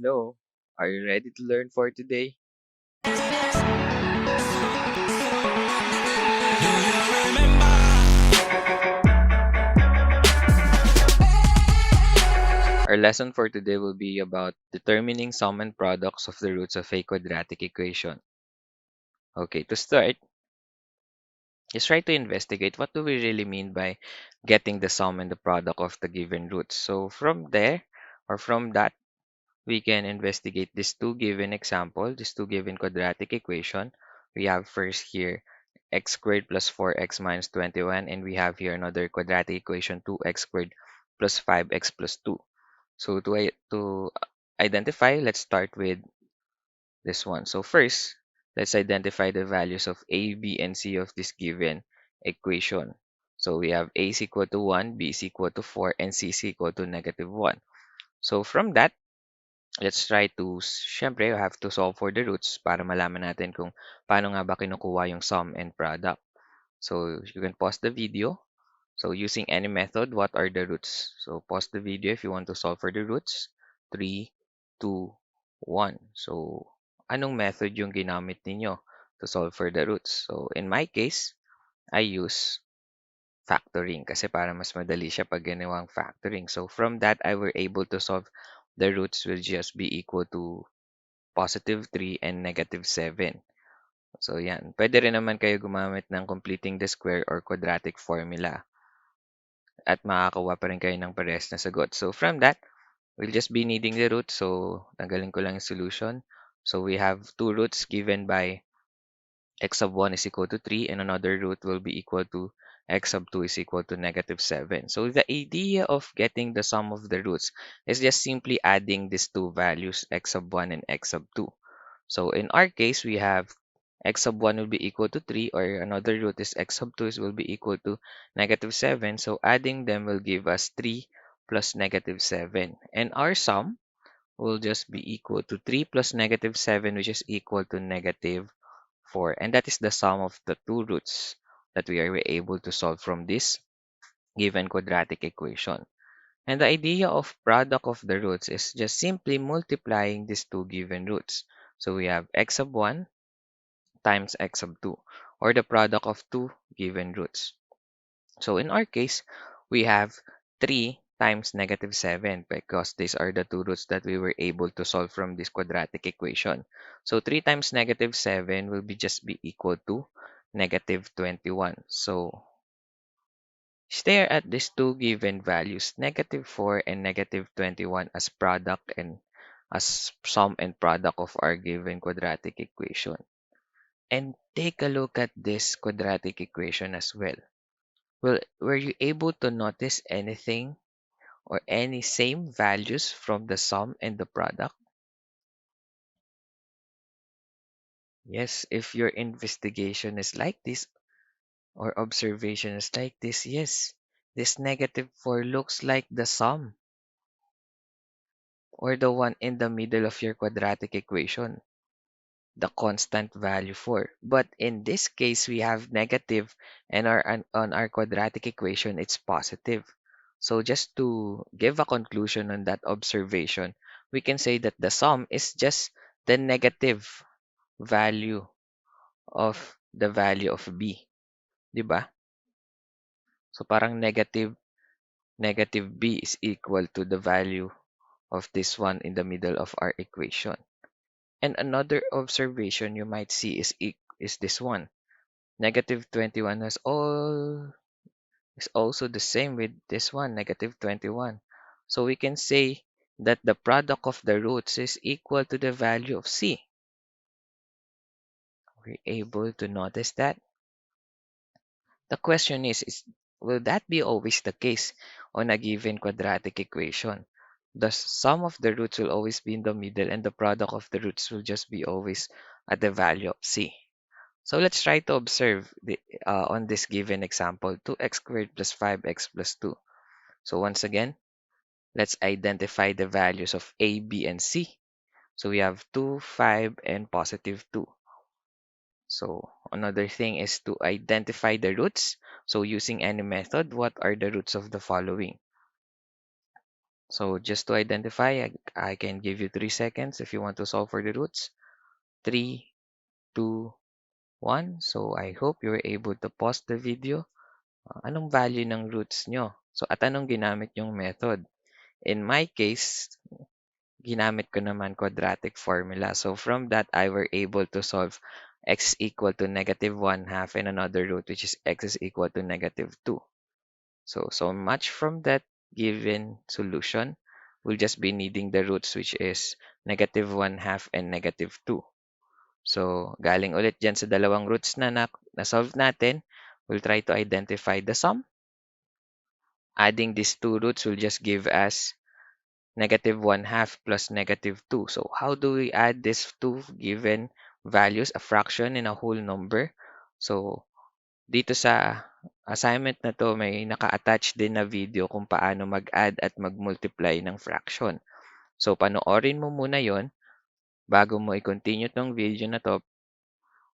Hello, are you ready to learn for today? Our lesson for today will be about determining sum and products of the roots of a quadratic equation. Okay, to start, just try to investigate what do we really mean by getting the sum and the product of the given roots. So from there, or from that, we can investigate these two given example, these two given quadratic equation. We have first here x squared plus 4x minus 21, and we have here another quadratic equation 2x squared plus 5x plus 2. So to identify, let's start with this one. So first, let's identify the values of a, b, and c of this given equation. So we have a is equal to 1, b is equal to 4, and c is equal to negative 1. So from that, let's try to, syempre, we have to solve for the roots para malaman natin kung paano nga ba kinukuha yung sum and product. So you can pause the video. So using any method, what are the roots? So pause the video if you want to solve for the roots. 3, 2, 1. So anong method yung ginamit ninyo to solve for the roots? So in my case, I use factoring kasi para mas madali siya pag ginawang factoring. So from that, I were able to solve the roots will just be equal to positive 3 and negative 7. So yan. Pwede rin naman kayo gumamit ng completing the square or quadratic formula at makakakuha pa rin kayo ng parehas na sagot. So from that, we'll just be needing the root. So tanggalin ko lang yung solution. So we have two roots given by x sub 1 is equal to 3 and another root will be equal to x sub 2 is equal to negative 7. So the idea of getting the sum of the roots is just simply adding these two values, x sub 1 and x sub 2. So in our case, we have x sub 1 will be equal to 3, or another root is x sub 2 will be equal to negative 7. So adding them will give us 3 plus negative 7. And our sum will just be equal to 3 plus negative 7, which is equal to negative 4. And that is the sum of the two roots that we are able to solve from this given quadratic equation. And the idea of product of the roots is just simply multiplying these two given roots. So we have x sub 1 times x sub 2, or the product of two given roots. So in our case, we have 3 times negative 7 because these are the two roots that we were able to solve from this quadratic equation. So 3 times negative 7 will just be equal to negative 21. So stare at these two given values, negative 4 and negative 21, as product and as sum and product of our given quadratic equation. And take a look at this quadratic equation as well. Well, were you able to notice anything or any same values from the sum and the product? Yes, if your investigation is like this or observation is like this, yes, this negative 4 looks like the sum or the one in the middle of your quadratic equation, the constant value 4. But in this case, we have negative, and on our quadratic equation, it's positive. So just to give a conclusion on that observation, we can say that the sum is just the negative value of the value of b. Diba? So parang negative b is equal to the value of this one in the middle of our equation. And another observation you might see is this one. Negative 21 is also the same with this one, negative 21. So we can say that the product of the roots is equal to the value of c. We're able to notice that. The question is will that be always the case on a given quadratic equation? The sum of the roots will always be in the middle and the product of the roots will just be always at the value of c. So let's try to observe on this given example, 2x squared plus 5x plus 2. So once again, let's identify the values of a, b, and c. So we have 2, 5, and positive 2. So another thing is to identify the roots. So using any method, what are the roots of the following? So just to identify, I can give you 3 seconds if you want to solve for the roots. 3, 2, 1. So I hope you were able to pause the video. Anong value ng roots nyo? So at anong ginamit yung method? In my case, ginamit ko naman quadratic formula. So from that, I were able to solve x is equal to negative 1 half and another root which is x is equal to negative 2. So much from that given solution, we'll just be needing the roots which is negative 1 half and negative 2. So galing ulit dyan sa dalawang roots na-solve natin, we'll try to identify the sum. Adding these two roots will just give us negative 1 half plus negative 2. So how do we add these two given values, a fraction and a whole number? So dito sa assignment na to, may naka-attach din na video kung paano mag-add at mag-multiply ng fraction. So panoorin mo muna yon bago mo i-continue tong video na to.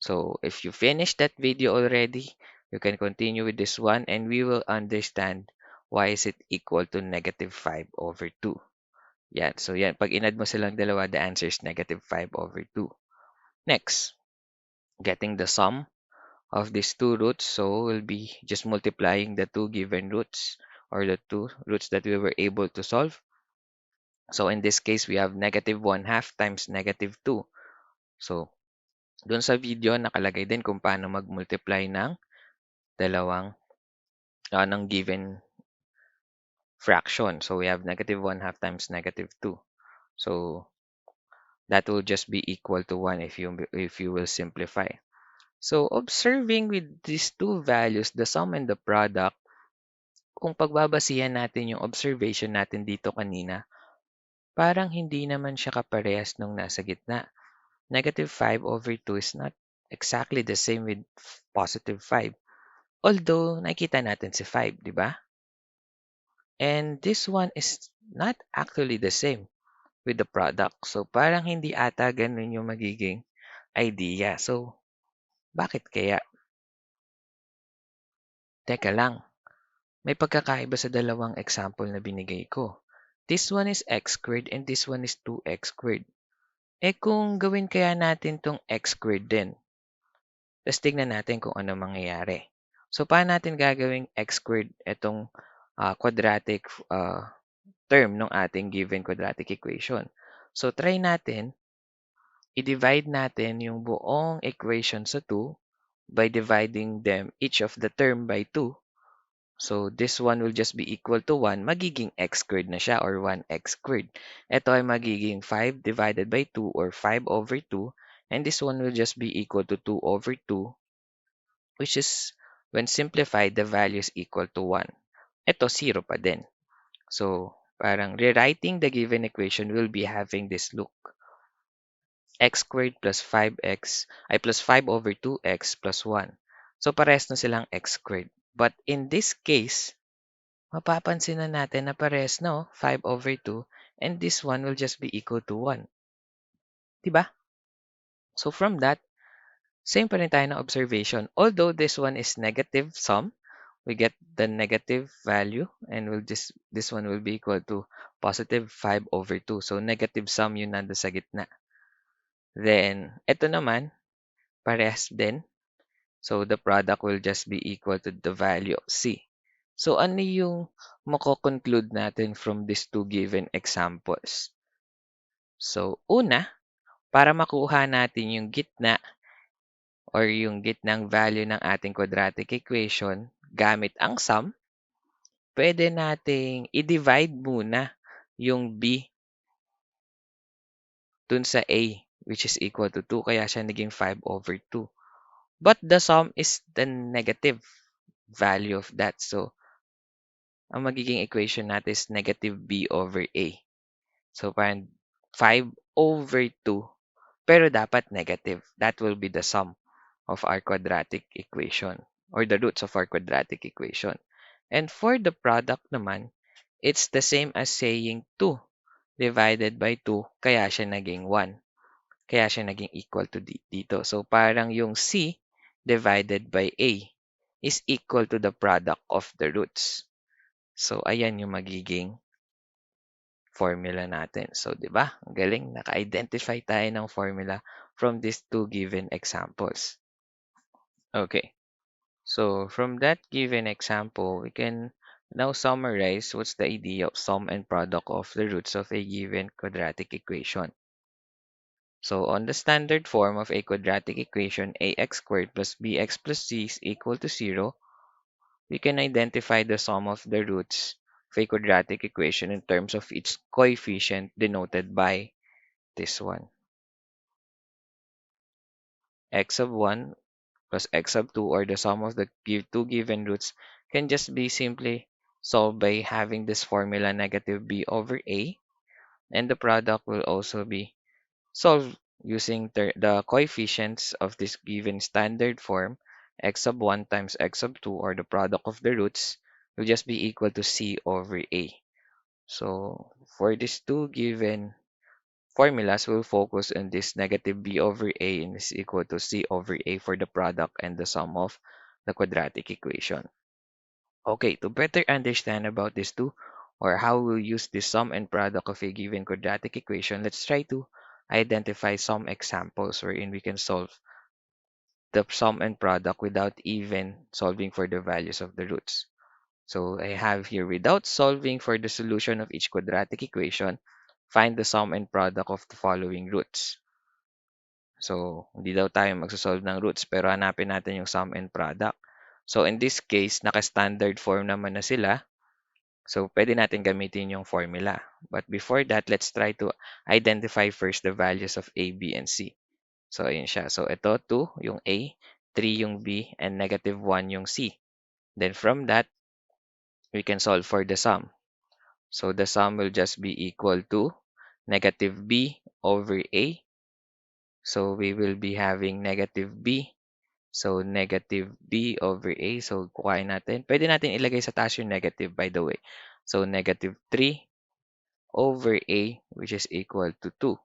So if you finish that video already, you can continue with this one and we will understand why is it equal to negative 5 over 2. Yan. So yan, pag inad mo silang dalawa, the answer is negative 5 over 2. Next, getting the sum of these two roots. So we'll be just multiplying the two given roots or the two roots that we were able to solve. So in this case, we have negative 1 half times negative 2. So dun sa video, nakalagay din kung paano mag-multiply ng dalawang ng given fraction. So we have negative 1 half times negative 2. So that will just be equal to 1 if you will simplify. So observing with these two values, the sum and the product, kung pagbabasihan natin yung observation natin dito kanina, parang hindi naman siya kaparehas nung nasa gitna. Negative 5 over 2 is not exactly the same with positive 5. Although, nakikita natin si 5, di ba? And this one is not actually the same with the product. So, parang hindi ata ganun yung magiging idea. So, bakit kaya? Teka lang. May pagkakaiba sa dalawang example na binigay ko. This one is x squared and this one is 2x squared. Kung gawin kaya natin tong x squared din, tapos tignan natin kung ano mangyayari. So, paano natin gagawing x squared itong quadratic term ng ating given quadratic equation? So, try natin, i-divide natin yung buong equation sa 2 by dividing them each of the term by 2. So, this one will just be equal to 1. Magiging x squared na siya or 1x squared. Ito ay magiging 5 divided by 2 or 5 over 2. And this one will just be equal to 2 over 2, which is, when simplified, the value is equal to 1. Ito, 0 pa din. So, parang rewriting the given equation will be having this look. X squared plus 5x ay plus 5 over 2x plus 1. So, parehas na silang x squared. But in this case, mapapansin na natin na parehas no, 5 over 2, and this one will just be equal to 1. Diba? So from that, same pa rin tayo ng observation. Although this one is negative sum, we get the negative value and this one will be equal to positive 5 over 2. So negative sum yun nando sa gitna. Then, ito naman, parehas din. So the product will just be equal to the value of C. So ano yung mako-conclude natin from these two given examples? So una, para makuha natin yung gitna or yung gitnang value ng ating quadratic equation gamit ang sum, pwede nating i-divide muna yung B dun sa A, which is equal to 2, kaya siya naging 5 over 2. But the sum is the negative value of that. So, ang magiging equation natin is negative B over A. So, parang 5 over 2, pero dapat negative. That will be the sum of our quadratic equation or the roots of our quadratic equation. And for the product naman, it's the same as saying 2 divided by 2, kaya siya naging 1. Kaya siya naging equal to dito. So, parang yung C divided by A is equal to the product of the roots. So, ayan yung magiging formula natin. So, 'di ba? Ang galing, naka-identify tayo ng formula from these two given examples. Okay. So, from that given example, we can now summarize what's the idea of sum and product of the roots of a given quadratic equation. So, on the standard form of a quadratic equation, ax squared plus bx plus c is equal to 0, we can identify the sum of the roots of a quadratic equation in terms of its coefficient denoted by this one. X of 1 plus x of 2, or the sum of the two given roots, can just be simply solved by having this formula negative b over a, and the product will also be solved using the coefficients of this given standard form. X of 1 times x of 2, or the product of the roots, will just be equal to c over a. So for these two given formulas, we'll focus on this negative b over a and is equal to c over a for the product and the sum of the quadratic equation. Okay, to better understand about these two, or how we'll use the sum and product of a given quadratic equation, let's try to identify some examples wherein we can solve the sum and product without even solving for the values of the roots. So I have here, without solving for the solution of each quadratic equation, find the sum and product of the following roots. So, hindi daw tayo magso-solve ng roots, pero hanapin natin yung sum and product. So, in this case, naka-standard form naman na sila. So, pwede natin gamitin yung formula. But before that, let's try to identify first the values of A, B, and C. So, ayun siya. So, ito, 2 yung A, 3 yung B, and negative 1 yung C. Then, from that, we can solve for the sum. So, the sum will just be equal to negative B over A. So, we will be having negative B. So, negative B over A. So, kukain natin. Pwede natin ilagay sa taas yung negative, by the way. So, negative 3 over A, which is equal to 2.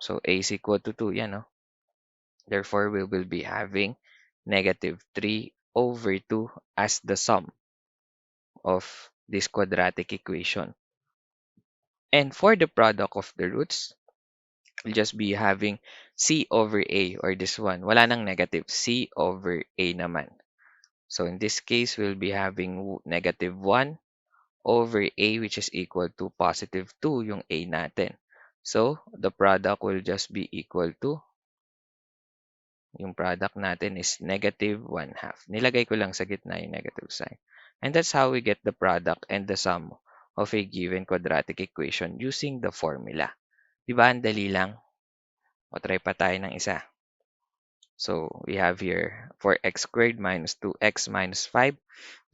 So, A is equal to 2. Yan, no? Therefore, we will be having negative 3 over 2 as the sum of this quadratic equation. And for the product of the roots, we'll just be having C over A, or this one. Wala nang negative. C over A naman. So in this case, we'll be having negative 1 over A, which is equal to positive 2 yung A natin. So the product will just be equal to, yung product natin is negative 1/2. Nilagay ko lang sa gitna yung negative sign. And that's how we get the product and the sum of a given quadratic equation using the formula. Diba ang dali lang? O try pa tayo ng isa. So we have here, for x squared minus 2x minus 5,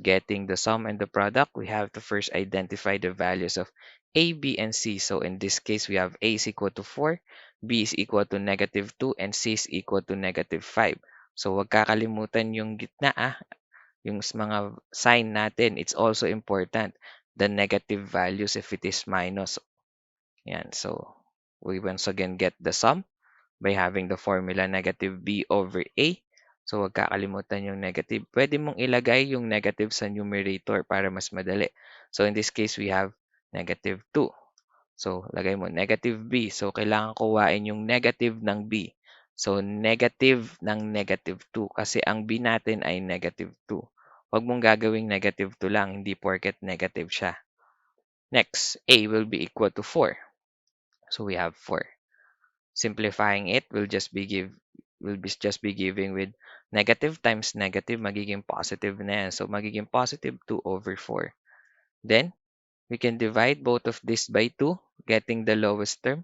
getting the sum and the product, we have to first identify the values of a, b, and c. So in this case, we have a is equal to 4, b is equal to negative 2, and c is equal to negative 5. So wag kakalimutan yung gitna, yung mga sign natin. It's also important, the negative values if it is minus. Yan. So we once again get the sum by having the formula negative b over a. So, wag kakalimutan yung negative. Pwede mong ilagay yung negative sa numerator para mas madali. So, in this case, we have negative 2. So, lagay mo negative b. So, kailangan kuhain yung negative ng b. So, negative ng negative 2 kasi ang b natin ay negative 2. Huwag mong gagawing negative 2 lang, hindi porket negative siya. Next, a will be equal to 4. So, we have 4. Simplifying it will just be giving with negative times negative, magiging positive na yan. So, magiging positive 2 over 4. Then, we can divide both of this by 2, getting the lowest term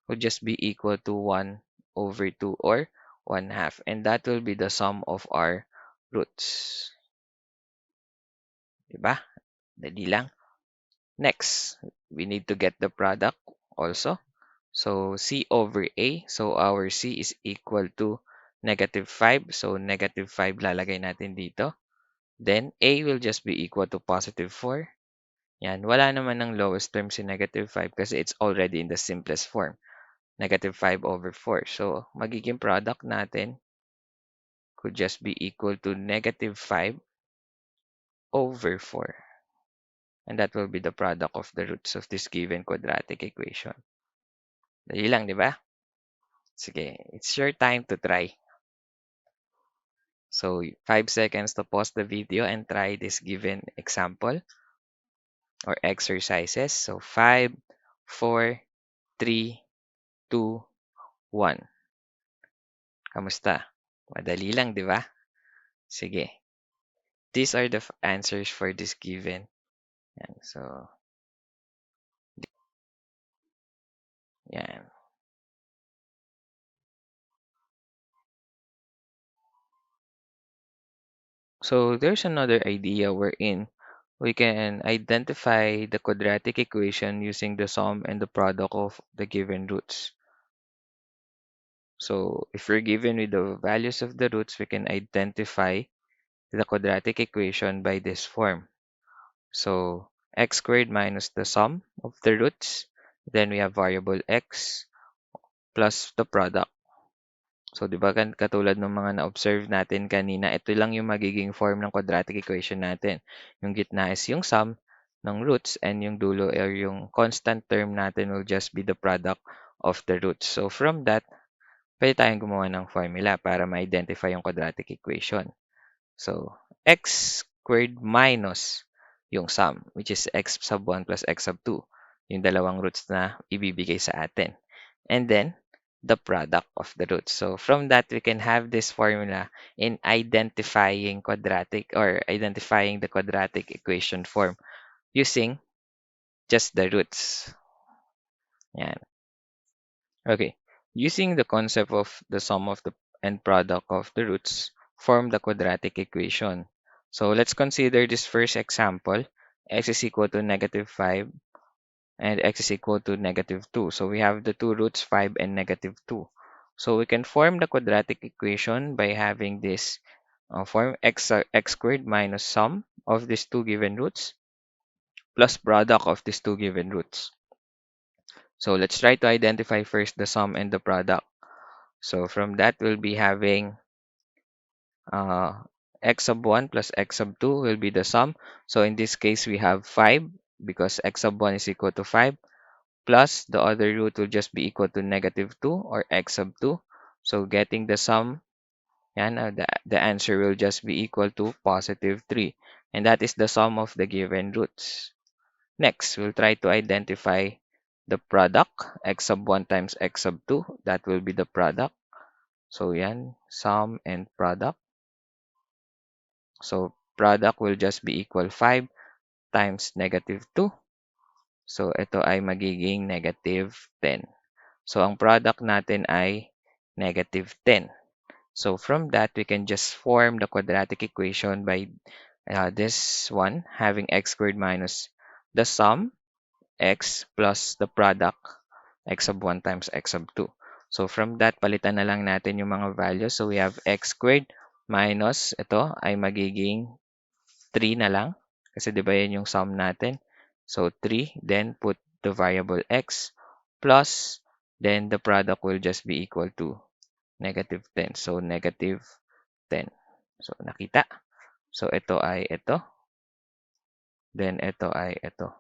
will just be equal to 1 over 2, or 1/2. And that will be the sum of our roots. Diba? Dali lang. Next, we need to get the product also. So, C over A. So, our C is equal to negative 5. So, negative 5 lalagay natin dito. Then, A will just be equal to positive 4. Yan. Wala naman ng lowest term si negative 5 kasi it's already in the simplest form. Negative 5 over 4. So, magiging product natin could just be equal to negative 5 over 4. And that will be the product of the roots of this given quadratic equation. Dali lang, di ba? Sige, it's your time to try. So 5 seconds to pause the video and try this given example or exercises. So 5, 4, 3, 2, 1. Kamusta? Madali lang, di ba? Sige. These are the answers for this given. Yan. So, yan. So there's another idea wherein we can identify the quadratic equation using the sum and the product of the given roots. So if we're given with the values of the roots, we can identify the quadratic equation by this form. So x squared minus the sum of the roots. Then we have variable x plus the product. So, di ba katulad ng mga na-observe natin kanina, ito lang yung magiging form ng quadratic equation natin. Yung gitna is yung sum ng roots and yung dulo or yung constant term natin will just be the product of the roots. So, from that, pwede tayong gumawa ng formula para ma-identify yung quadratic equation. So, x squared minus yung sum, which is x sub 1 plus x sub 2. Yung dalawang roots na ibibigay sa atin. And then, the product of the roots. So, from that, we can have this formula in identifying quadratic or identifying the quadratic equation form using just the roots. Yan. Okay. Using the concept of the sum of the and product of the roots, form the quadratic equation. So let's consider this first example. X is equal to -5 and x is equal to -2. So we have the two roots 5 and -2. So we can form the quadratic equation by having this form x squared minus sum of these two given roots plus product of these two given roots. So let's try to identify first the sum and the product. So from that, we'll be having x sub 1 plus x sub 2 will be the sum. So in this case, we have 5 because x sub 1 is equal to 5 plus the other root will just be equal to -2 or x sub 2. So getting the sum, yan, the answer will just be equal to +3. And that is the sum of the given roots. Next, we'll try to identify the product, x sub 1 times x sub 2. That will be the product. So yan, sum and product. So product will just be equal 5 times -2. So ito ay magiging -10. So ang product natin ay -10. So from that, we can just form the quadratic equation by this one, having x squared minus the sum, x plus the product, x sub 1 times x sub 2. So from that, palitan na lang natin yung mga values. So we have x squared minus, ito ay magiging 3 na lang. Kasi di ba yan yung sum natin? So 3, then put the variable x plus, then the product will just be equal to -10. So -10. So nakita. So ito ay ito. Then ito ay ito.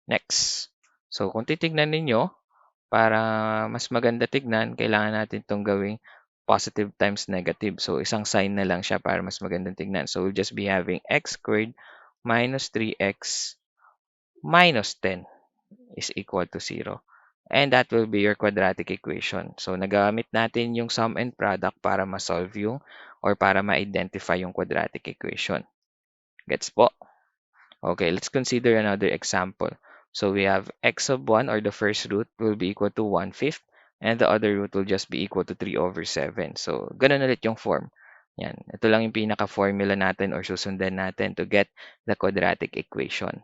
Next. So kung titignan ninyo, para mas maganda tignan, kailangan natin itong gawing positive times negative. So isang sign na lang siya para mas magandang tignan. So we'll just be having x squared minus 3x minus 10 is equal to 0. And that will be your quadratic equation. So nagamit natin yung sum and product para ma-solve yung or para ma-identify yung quadratic equation. Gets po? Okay, let's consider another example. So we have x sub 1 or the first root will be equal to 1/5 and the other root will just be equal to 3/7. So ganun ulit yung form. Yan. Ito lang yung pinaka-formula natin or susundan natin to get the quadratic equation.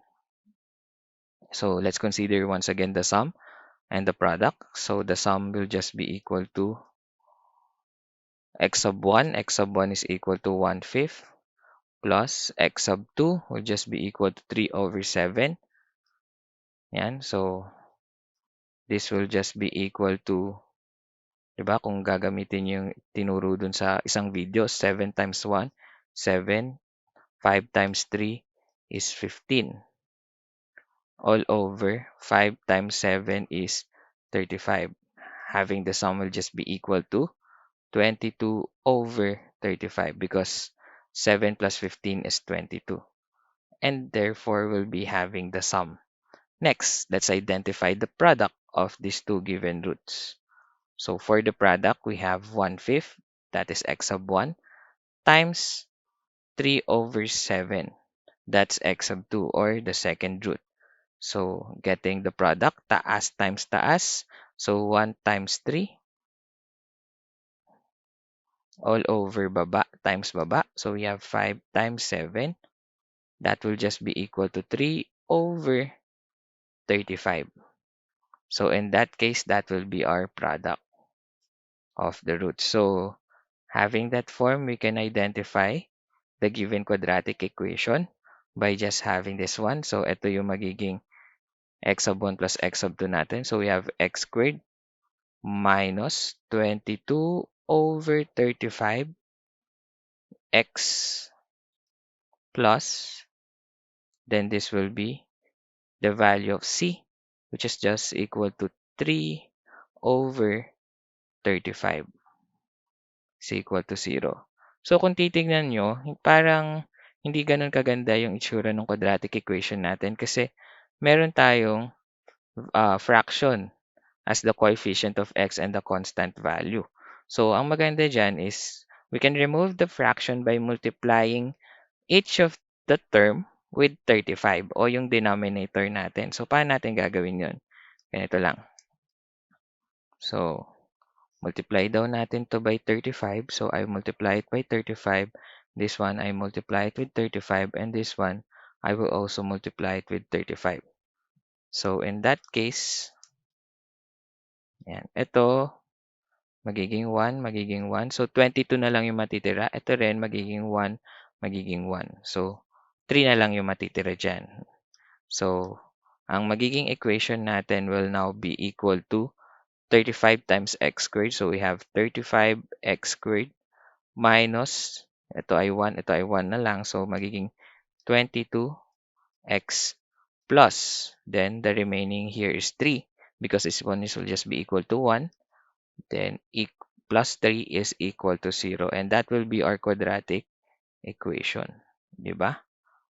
So let's consider once again the sum and the product. So the sum will just be equal to x sub 1. X sub 1 is equal to 1/5 plus x sub 2 will just be equal to 3/7. Yan. So this will just be equal to, di ba, kung gagamitin yung tinuro dun sa isang video, 7 times 1, 7, 5 times 3, is 15. All over 5 times 7 is 35. Having the sum will just be equal to 22 over 35 because 7 plus 15 is 22. And therefore, we'll be having the sum. Next, let's identify the product of these two given roots. So for the product, we have 1/5, that is x sub 1, times 3 over 7, that's x sub 2, or the second root. So getting the product, taas times taas. So 1 times 3 all over baba times baba. So we have 5 times 7. That will just be equal to 3 over 35. So in that case, that will be our product of the roots. So having that form, we can identify the given quadratic equation by just having this one. So ito yung magiging x sub 1 plus x sub 2 natin. So we have x squared minus 22 over 35 x plus, then this will be the value of c, which is just equal to 3 over 35 is equal to 0. So kung titignan nyo, parang hindi ganun kaganda yung itsura ng quadratic equation natin kasi meron tayong fraction as the coefficient of x and the constant value. So ang maganda dyan is we can remove the fraction by multiplying each of the term with 35 o yung denominator natin. So paano natin gagawin yun? Ganito lang. So multiply daw natin to by 35. So I multiply it by 35. This one, I multiply it with 35. And this one, I will also multiply it with 35. So in that case, yan. Ito, magiging 1, magiging 1. So 22 na lang yung matitira. Ito rin, magiging 1, magiging 1. So 3 na lang yung matitira dyan. So ang magiging equation natin will now be equal to 35 times x squared. So we have 35x squared minus, ito ay 1, ito ay 1 na lang. So magiging 22x plus, then the remaining here is 3 because this one will just be equal to 1. Then plus 3 is equal to 0. And that will be our quadratic equation. Diba?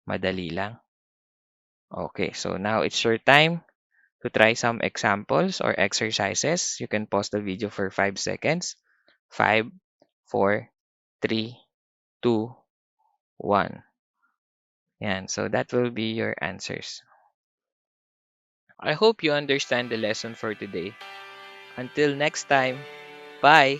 Madali lang. Okay, so now it's your time to try some examples or exercises. You can pause the video for 5 seconds. 5, 4, 3, 2, 1. Yan, so that will be your answers. I hope you understand the lesson for today. Until next time, bye!